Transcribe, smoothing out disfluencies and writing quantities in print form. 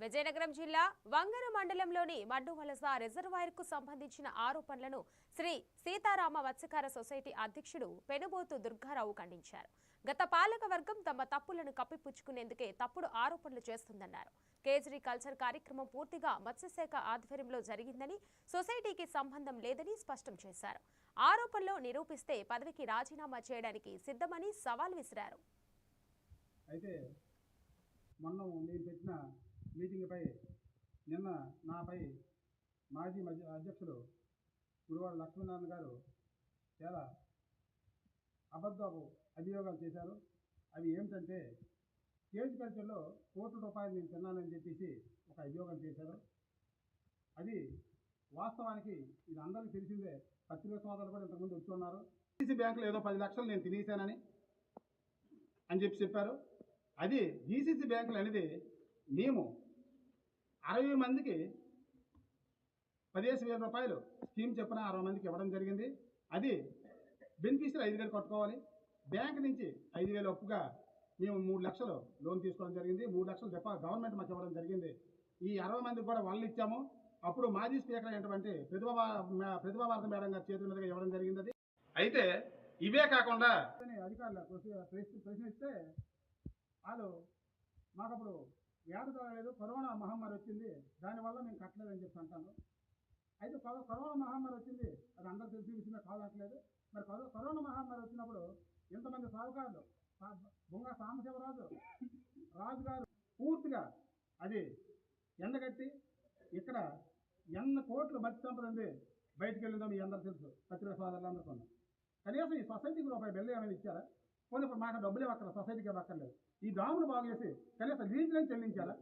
విజయనగరం జిల్లా వంగర మండలంలోని మడ్డువలస రిజర్వాయర్కు సంబంధించిన ఆరోపణలను శ్రీ సీతారామ మత్స్యకార సొసైటీ అధ్యక్షుడు పెనుబోతు దుర్గారావు ఖండించారు. గత పాలక వర్గం తమ తప్పులను కప్పిపుచ్చుకునేందుకే తప్పుడు ఆరోపణలు చేస్తుందన్నారు. కేజరీ కల్చర్ కార్యక్రమం పూర్తిగా మత్స్యశాఖ ఆధ్వర్యంలో జరిగిందని, సొసైటీకి సంబంధం లేదని స్పష్టం చేశారు. ఆరోపణలు నిరూపిస్తే పదవికి రాజీనామా చేయడానికి సిద్ధమని సవాల్ విసిరారు. మీటింగ్పై నిన్న నాపై మాజీ అధ్యక్షుడు గురువాడ లక్ష్మీనారాయణ గారు చాలా అబద్ధపు అభియోగాలు చేశారు. అవి ఏమిటంటే కేజీ కల్చర్లో కోట్ల రూపాయలు నేను తిన్నానని చెప్పేసి ఒక అభియోగం చేశారు. అది వాస్తవానికి ఇది అందరికీ తెలిసిందే. పత్రికా సోదరులు కూడా ఇంతకుముందు వచ్చి ఉన్నారు. జీసీసీ బ్యాంకులో ఏదో 10 లక్షలు నేను తినేశానని చెప్పారు. అది జీసీసీ బ్యాంకులు అనేది మేము 60 మందికి 15,000 రూపాయలు స్కీమ్ చెప్పిన 60 మందికి ఇవ్వడం జరిగింది. అది బెనిఫిషియరీ 5,000 కట్టుకోవాలి. బ్యాంక్ నుంచి 5,000 అప్పుగా మేము 3 లక్షలు లోన్ తీసుకోవడం జరిగింది. 3 లక్షలు గవర్నమెంట్ మాకు ఇవ్వడం జరిగింది. ఈ 60 మందికి కూడా వాళ్ళు ఇచ్చాము. అప్పుడు మాజీ స్పీకర్ అయినటువంటి ప్రతిభా భారత మేడం గారి చేతుల మీదుగా ఇవ్వడం జరిగింది. అది అయితే ఇవే కాకుండా అధికారులు ప్రశ్నిస్తే వాళ్ళు మాకప్పుడు వ్యాధి లేదు, కరోనా మహమ్మారి వచ్చింది, దానివల్ల మేము కట్టలేదని చెప్పి అంటాను. అయితే కరోనా మహమ్మారి వచ్చింది, అది అందరూ తెలిసిన విషయమే కాదట్లేదు. మరి కరోనా మహమ్మారి వచ్చినప్పుడు ఇంతమంది సాగుకారులు బొంగ సాంబశివరాజు రాజు గారు పూర్తిగా అది ఎండగట్టి ఇక్కడ ఎన్ని కోట్లు మత్స్య సంపద ఉంది బయటకు వెళ్ళిందో మీ అందరూ తెలుసు. పత్రికా సోదరులు అందరూ కొన్నాం. కనీసం ఈ సొసైటీకి ₹1 ఏమైనా ఇచ్చారా? పోనీ ఇప్పుడు మాకు డబ్బులే అక్కడ సొసైటీకి అక్కర్లేదు. ఈ డామును బాగు చేసి కనీసం లీజులను చెల్లించారా?